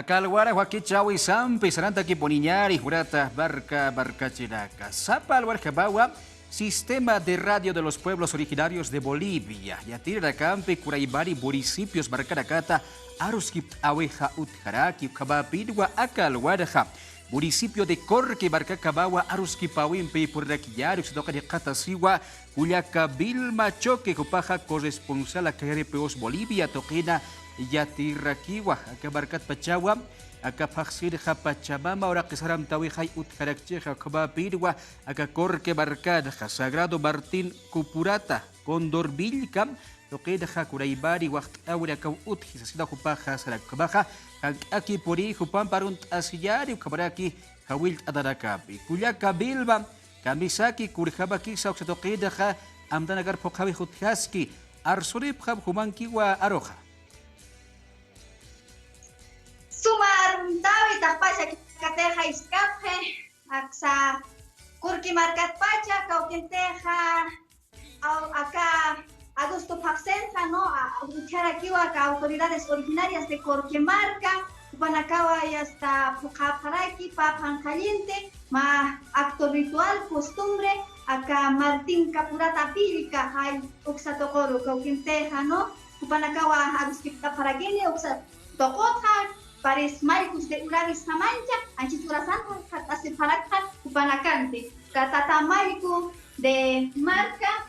Akalwara Huaquichawi Sampi Saranta Kiponiñari Jurata Barca Chiraca. Zapa Alwarjabawa, Sistema de Radio de los Pueblos Originarios de Bolivia. Yatira Campi Curaibari Municipios Barcaracata Aruskip Aweja Utjaraki Kabapidwa Akalwaraja. Municipio de Corque, Barcacabawa, Aruskipawimpe, Purraquillari, Xitoca de Catasiwa, Cuyacabil Machoque, Copaja, corresponsal a KRPOS Bolivia, Toquina, Yatirraquiwa, Acabarcat Pachawa, Acapaxir Japachabama, ahora que Saram Tawihai Utjarakcheja, Kabapirwa, Acacorque Barcada, Sagrado Martín Cupurata, Condorvilcam, Toquina Jacuraibari, Huachtaura, Cautjis, Asida Jupaja, Saracabaja, aquí por hijo pan para un asillari kabaraki kawil adarakapi kuyaka bilba kamisaki kurjabaki sauxatoqidaja amdanagar pokawi hutjaski arsurip khab humankiwa aroja sumar dawi tapasha kateja iskapje aksa kurki markat pacha kaukenteja acá Agosto Paxenza, ¿no? Aquí a autoridades originarias de Corquemarca, Guanacawa y hasta Pucaparaki, Papan Caliente, acto ritual, costumbre, acá Martín Capurata Pírica, hay Oxatocoro, Cauquinteja, ¿no? Cupanacawa, Aguskipta Paraguene, Oxatocota, Pares Maricus de Uravis Samancha, Anchitura Santa, Catase Paraca, Cupanacante, Catata Maricu de Marca,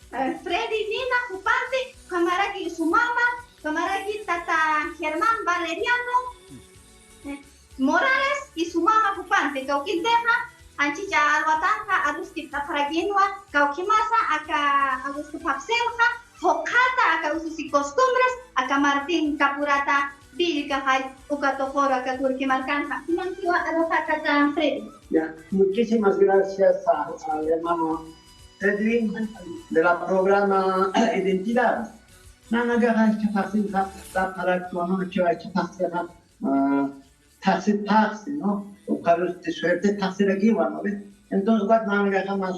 Freddy Nina Cupante, Camaraki su mamá, Camaraki Tata Germán Valeriano, Morales y su mamá Cupante, Cauquinteja, Anchicha Albatanja, Aduskita Paraguinua, Cauquimasa, acá Augusto Papsenja, Jocata, acá usos y costumbres, acá Martín Capurata, Bílica, Ucatoforo, acá Turquimarcanja, y Mantua, Arojata, Freddy. Ya, muchísimas gracias al hermano Edwin de la programa Identidad. Nana gaga chapasin ta para tu no chua chapasin taxi, ¿no? O carros de suerte taxi aquí, ¿no? Entonces, what nana gaga más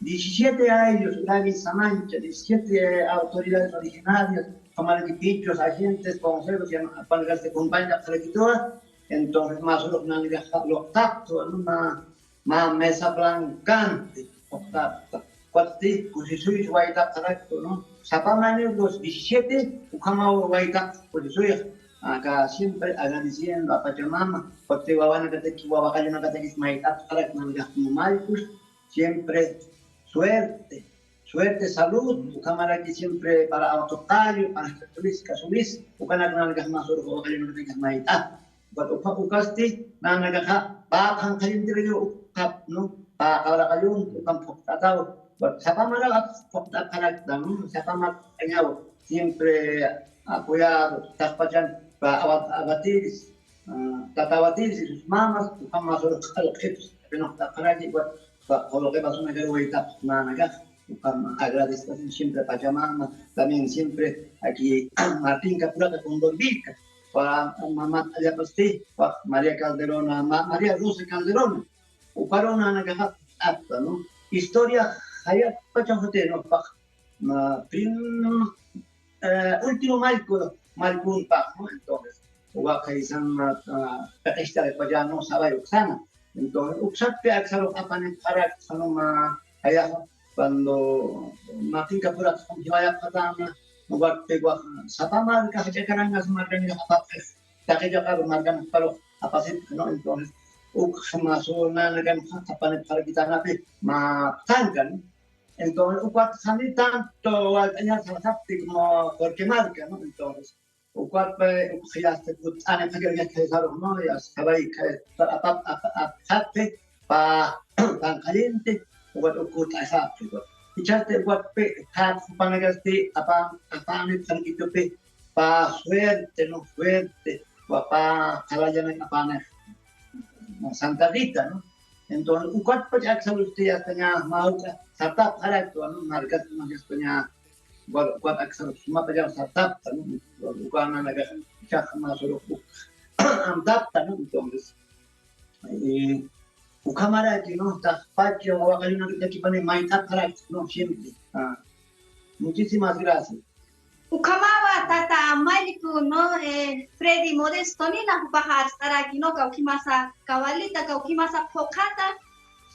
17 años, Gaby Samancha, 17 autoridades originarias, camaraquipichos, agentes, consejeros, para que compañía para que todas. Entonces, más nana gaga los tactos, una mesa blancante. Cuati, Cusisuis, Guaita, Caracto, ¿no? Zapamani, los 17, Ucamao, Guaita, Cusisuis, acá siempre agradeciendo a Pachamama, porque Guavana, Guavacayana, Catequis, Maita, Caracto, Maricus, siempre suerte, salud, Ucamara que siempre para autocario, para turística, subis, Ucanagas más oro, Guavacayana, Maita, Ucasti, Nanaga, Bajan, Calinterio, ¿no? Ahora kayong kampok tataw, siapa malah pokta karakter, siapa malah siempre apoyado, taspajan abatiris, tatawatiris y sus mamás, bukan masuk kalau itu, pero tak pernah buat kalau que pasó una guaita, nanaga, bukan agradecer siempre Pachamama, también siempre aquí Martín Capurata con Dolvica, para mamá allá pasti, para María Calderón, María Rosa Calderón. Uparona nagahat apta, ¿no? Historia hayat pachajote, ¿no? Último malcun pa, ¿no? Entonces, uwakaisan katista de payano sabay uksana. Entonces, uksatpe aksaro apanet parak sanoma hayat cuando Martín Capura himaya patama uwakpe wak sapamar kahajakaran as margan kapapes. Takija margan palo apasit, ¿no? Entonces, masuk na kapan para kita nabi matangkan entonces upat kami tanto walanya sangat como porque marca no entonces upat pe khiyas te put ane pagernya kesaro no ya sabai apa pa tan caliente upat ukut asa ichate upat pe hat panagasti apa ane tan itu pe pa suerte no suerte pa kalayan apa Santa Rita, ¿no? Entonces, ¿cuál pues ya que usted ya tenía mauca, startup para esto, ¿no? Marcas no ya tenía, bueno, ¿cuál que se llama ya startup, ¿no? Cuál no que ya más solo adapta, ¿no? Entonces, cámara que no está patio o hay una que pone maita para esto, no siempre. Muchísimas gracias. Ukamawa tata Maliku, no, Freddy Modesto, ni na bajar estar aquí, no, caukimasa cabalita, caukimasa pocata,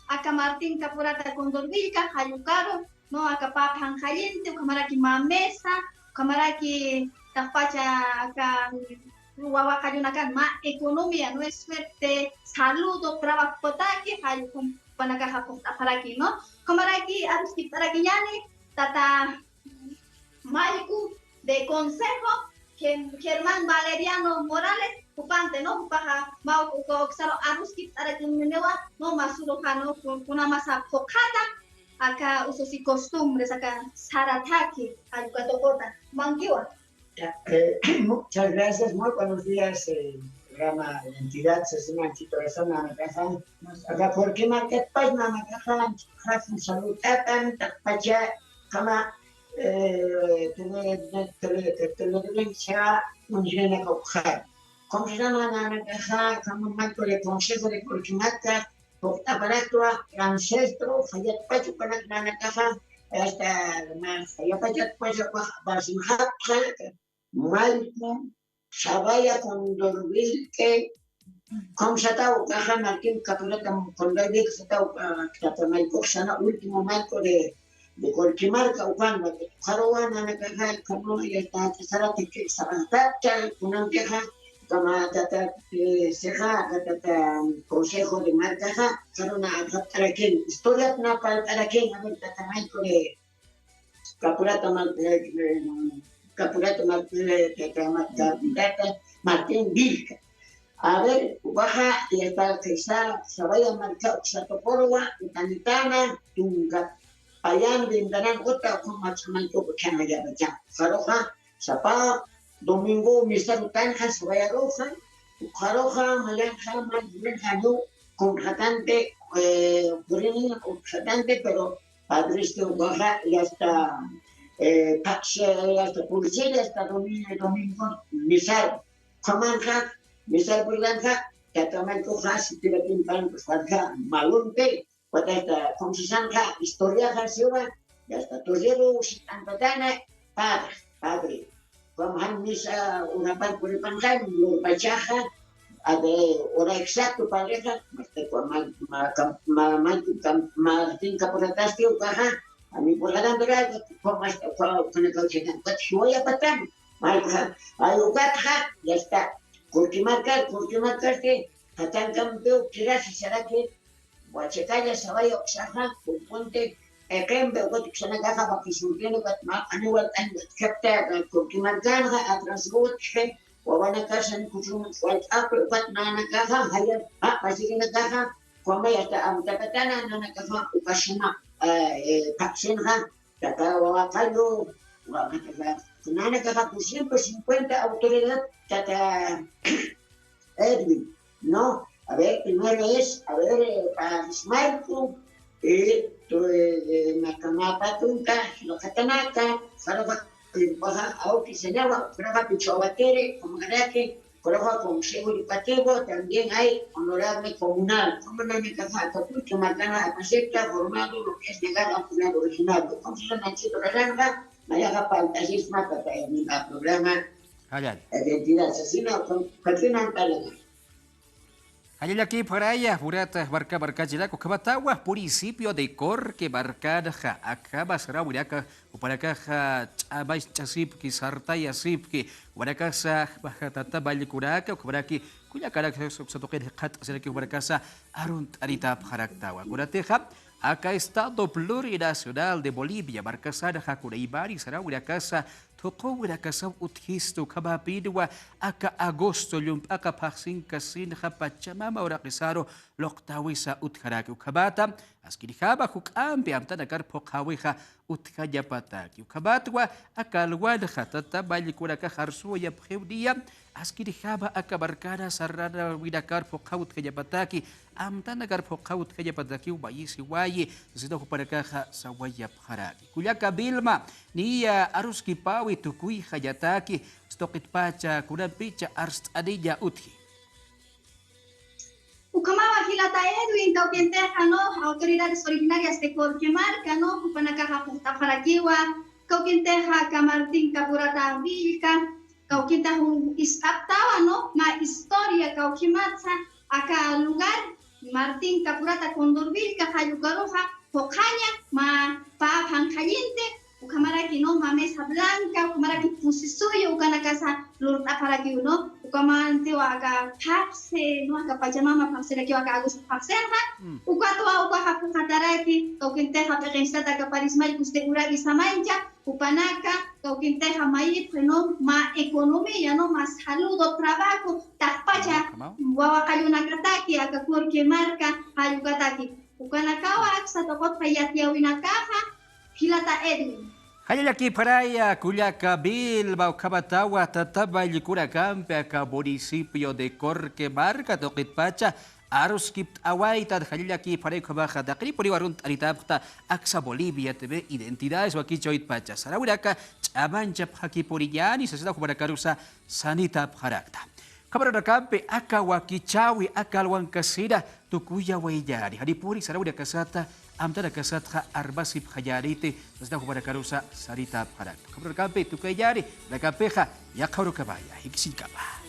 acá Martín Capurata con Dorvilca, Hayucaro, no, acá Papan Jayente, camaraki Mamesa, camaraki Tapacha, acá Huawacayunacan, ma economía, no es suerte, saludo, trabajo, potaki, Hayucum, Panacaja, para aquí, ¿no? Camaraki, Aruski, para aquí, tata Maliku de Consejo, Germán Valeriano Morales, Upante, ¿no? Paja, Mau, Coxaro, Aruski, Arakinewa, no Masuro Jano, una masa focada, acá usos y costumbres, acá Sarataki, Ayucatocota, Mangiwa. Muchas gracias, muy buenos días. Programa Identidad, se llama Chito de Zona, Nakajan. Acá, porque Market Paz, Nakajan, Hafun Salutatan, Takpacha, Kama. Televidencia mundial cojar. Como se llama la caja, como marco de consejo de Corquimata, por aparato ancestro, fallat pacho para la caja, hasta más, fallat pacho pues para sin hapsa, malco, sabaya con dormir que, como se está caja Martín Capuleta con David se está tratando sana último marco de Corquimarca, Uganda, Jarawana, Nakaja, Kano, y esta Sarate, que Saratacha, una queja, como Tata Seja, Tata Consejo de Marcaja, Sarona, Taraquén, historia para Taraquén, a ver, Tata Maico de Capurato Martín Vilca. A ver, baja y esta quizá se vaya a marcar Satoporwa, Tanitana, Tunga. Ayan dindanan kota ko macam ko bukan aja baca. Saroha sapa domingo misal utan khas waya roha. Saroha malan kham malan hanu contratante burini contratante pero padres de baja y hasta taxi hasta policía hasta domingo misal comanca misal berlangka kata man ko khas tidak timpan pesarga malunte. Esta consistanga historia garciba ya está torero antadana padre como han misa una par por el panjan lo pachaja de hora exacto pareja este con Martín Caporatastio caja a mí por la dandora como esta con el coche que voy a patar hay ugatja ya está Curquimarca queatan campeón que si será que Guachecaya se vaya a observar un puente Ekembe, o que se me caja para que surgiendo que anual en capta porque marcanga a transgutche o van a casa en kusum fue apro pat na caja haya así que na caja como ya está amtapatana na caja ukashima taxenha tata wa fallo wa na caja por 150 autoridad tata Edwin no. A ver, primero es, para Marco, Nakamapa Tunca, Locatanaka, Farofa, Aoki Senawa, Farofa Pichobatere, como Garaque, Farofa Consejo Educativo, también hay honorable comunal, como no me caja, que Marcana acepta formado lo que es llegar a un original. Como se llama Chito Ranga, Mayaga Pantasisma, en el programa Identidad Asesina, con cualquier antalaga. Allá aquí para allá, Burata, Barca, Chilaco, Cabatawa, municipio de Corque, Barcaja, acaba será Buraca, o para caja, Chabais Chasipki, Sartaya Sipki, Baracasa, Bajatata, Valle Curaca, o Cabaraki, cuya cara que se toque de Cat, será que Baracasa, Arunt Arita, Jaractawa, Curateja, acá Estado Plurinacional de Bolivia, Barcasara, Jacuraibari, será Buracasa, toko Buracasa, Uthisto, Cabapidua, acá agosto, acá Paxin, Casin, Japachamama, Oraquisaro, Loctawisa, Utjaraki, Ukabata, Askirihaba, Hukampi, Amtanakar, Pokawiha, Utkayapataki, Ukabatwa, acá Luadja, Tata, Balicuraca, Harsuya, Peudia, Askirihaba, acá Barcara, Sarrana, Vidakar, Pokaut, Kayapataki, Amtanakar, Pokaut, Kayapataki, Ubayisi, Waye, Zido Parakaja, Sawaya, Haraki, Kuyaka Bilma, Nia, Aruski Pawi, Tukui, Hayataki, Stokit Pacha, Kurampicha, Arst Adilla, Uthi. Ukamama Hilata Edwin, Cauquenteja, ¿no? Autoridades originarias de Corquimarca, ¿no? Upanacaja Pujtafaraquiwa, Cauquenteja, Camartín Capurata Vilca, Cauquita isaptawa, ¿no? Ma historia cauquimatza acá lugar, Martín Capurata Condorvilca, Jayucaroja, Pocaña, ma pa Pancayente, Ucamaraki, ¿no? Ma Mesa Blanca, Ucamaraki Pusisuyo, Ucana Casa Lurta para que uno, Ucamante o acá Papse, ¿no? Acá Pachamama, Papse, aquí acá Agus Papsenja, Ucatua, Ucaja Pucataraki, Cauquinteja Perensata Caparismay, Custeguragi Samancha, Upanaca, Cauquinteja Maíz, no, ma economía, no, más saludo, trabajo, Tapacha, Guawacayuna Kataki, Acapurque Marca, Ayucataki, Ucanakawa, Axatopot, Payatiawina Caja, Pilata Edwin. Hayalaki Paraya, Cuyaca, Bilbao, Cabatawa, Tataba, Yicuracampe, acá municipio de Corquemarca, Toquitpacha, Aruskip Awaita, Hayalaki, Pareco Baja, Dakri, Poribarunt, Aritapta, Axa Bolivia, TV, Identidades, Wakichoit Pacha, Sarauraka, Chamancha, Haki Porillani, Sesda Kubaracarusa, Sanita Parakta. Kabaracampe, Aka Wakichawi, Akalwan Kasira, Tukuya Wayari, Haripuri, Saraura Casata, Amtara Casata, Arbasip Hayarite, Sesda Kubaracarusa, Sarita Parakta. Kabaracampe, Tukayari, La Capeja, Yakaru Cabaya, Hixicaba.